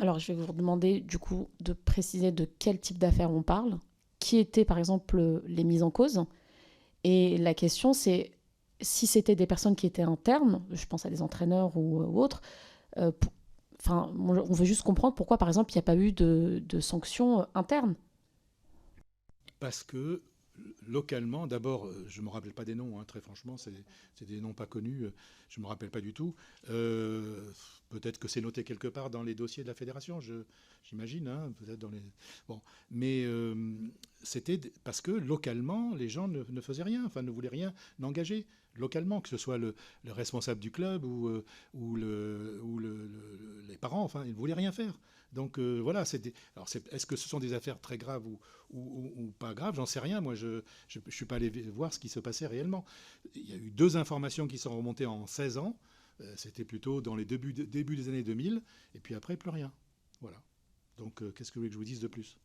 Alors, je vais vous demander du coup de préciser de quel type d'affaires on parle, qui étaient par exemple les mises en cause. Et la question, c'est si c'était des personnes qui étaient internes, je pense à des entraîneurs ou autres, pour- enfin, on veut juste comprendre pourquoi, par exemple, il n'y a pas eu de sanctions internes. Parce que localement, d'abord, je ne me rappelle pas des noms, hein, très franchement, c'est des noms pas connus, je ne me rappelle pas du tout. Euh, Peut-être que c'est noté quelque part dans les dossiers de la fédération, j'imagine, hein, peut-être dans les. Bon, mais parce que localement, les gens ne faisaient rien, enfin ne voulaient rien engager localement, que ce soit le responsable du club ou les parents, enfin, ils ne voulaient rien faire. Donc voilà, alors est-ce que ce sont des affaires très graves ou pas graves, j'en sais rien. Moi, je ne suis pas allé voir ce qui se passait réellement. Il y a eu deux informations qui sont remontées en 16 ans. C'était plutôt dans les débuts des années 2000. Et puis après, plus rien. Voilà. Donc, qu'est-ce que vous voulez que je vous dise de plus?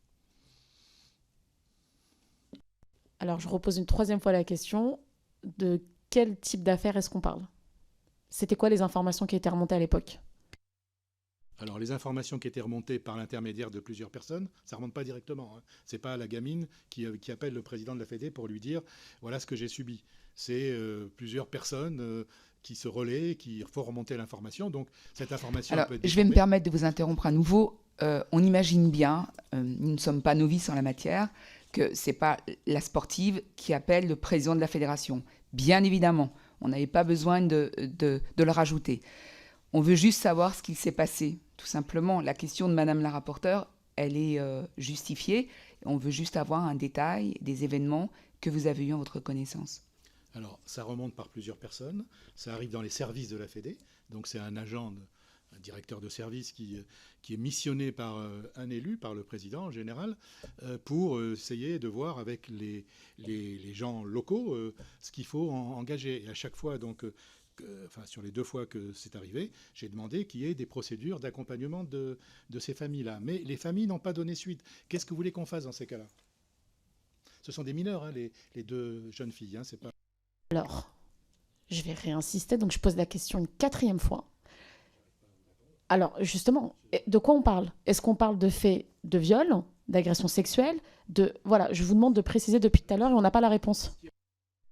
Alors, je repose une troisième fois la question de quel type d'affaires est-ce qu'on parle? C'était quoi les informations qui étaient remontées à l'époque? Alors, les informations qui étaient remontées par l'intermédiaire de plusieurs personnes, ça ne remonte pas directement. Hein. Ce n'est pas la gamine qui appelle le président de la Fédé pour lui dire voilà ce que j'ai subi. C'est plusieurs personnes qui se relaient, qui font remonter l'information. Donc, cette information Alors, peut être je vais me déformée. permettre de vous interrompre à nouveau. On imagine bien, nous ne sommes pas novices en la matière, que ce n'est pas la sportive qui appelle le président de la fédération. Bien évidemment, on n'avait pas besoin de le rajouter. On veut juste savoir ce qu'il s'est passé, tout simplement. La question de Madame la rapporteure, elle est justifiée. On veut juste avoir un détail des événements que vous avez eu en votre connaissance. Alors, ça remonte par plusieurs personnes. Ça arrive dans les services de la Fédé. Donc, c'est un agent, un directeur de service qui est missionné par un élu, par le président en général, pour essayer de voir avec les gens locaux ce qu'il faut engager. Et à chaque fois, donc, enfin, sur les deux fois que c'est arrivé, j'ai demandé qu'il y ait des procédures d'accompagnement de ces familles-là. Mais les familles n'ont pas donné suite. Qu'est-ce que vous voulez qu'on fasse dans ces cas-là? Ce sont des mineurs, hein, les deux jeunes filles. Hein, c'est pas. Alors, je vais réinsister, donc je pose la question une quatrième fois. Alors, justement, de quoi on parle? Est-ce qu'on parle de faits de viol, d'agression sexuelle, de... Voilà, je vous demande de préciser depuis tout à l'heure et on n'a pas la réponse.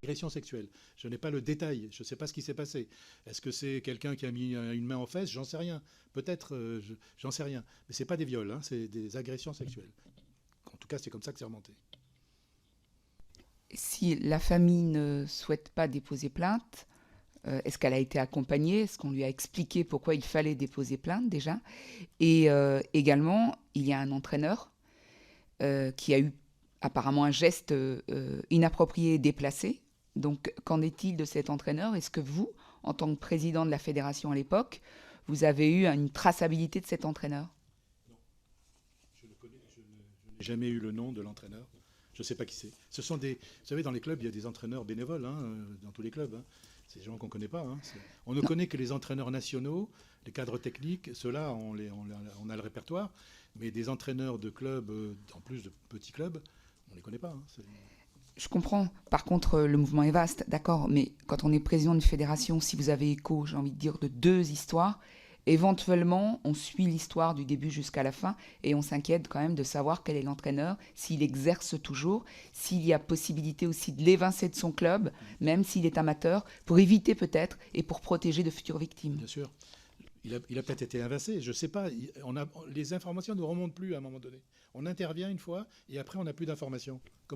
Agression sexuelle. Je n'ai pas le détail, je ne sais pas ce qui s'est passé. Est-ce que c'est quelqu'un qui a mis une main en fesse? J'en sais rien. Peut-être, j'en sais rien. Mais ce n'est pas des viols, hein, c'est des agressions sexuelles. En tout cas, c'est comme ça que c'est remonté. Si la famille ne souhaite pas déposer plainte, est-ce qu'elle a été accompagnée? Est-ce qu'on lui a expliqué pourquoi il fallait déposer plainte déjà? Et également, il y a un entraîneur qui a eu apparemment un geste inapproprié et déplacé. Donc, qu'en est-il de cet entraîneur? Est-ce que vous, en tant que président de la fédération à l'époque, vous avez eu une traçabilité de cet entraîneur? Je n'ai jamais eu le nom de l'entraîneur. Je ne sais pas qui c'est. Ce sont des. Vous savez, dans les clubs, il y a des entraîneurs bénévoles, hein, dans tous les clubs. Hein. C'est des gens qu'on ne connaît pas. Hein. On ne Non. connaît que les entraîneurs nationaux, les cadres techniques. Ceux-là, on a le répertoire. Mais des entraîneurs de clubs, en plus de petits clubs, on ne les connaît pas. Hein. Je comprends. Par contre, le mouvement est vaste, d'accord, mais quand on est président d'une fédération, si vous avez écho, j'ai envie de dire, de deux histoires, éventuellement, on suit l'histoire du début jusqu'à la fin et on s'inquiète quand même de savoir quel est l'entraîneur, s'il exerce toujours, s'il y a possibilité aussi de l'évincer de son club, même s'il est amateur, pour éviter peut-être et pour protéger de futures victimes. Bien sûr. Il a peut-être été invincé, je ne sais pas. Les informations ne remontent plus à un moment donné. On intervient une fois et après on n'a plus d'informations. Comment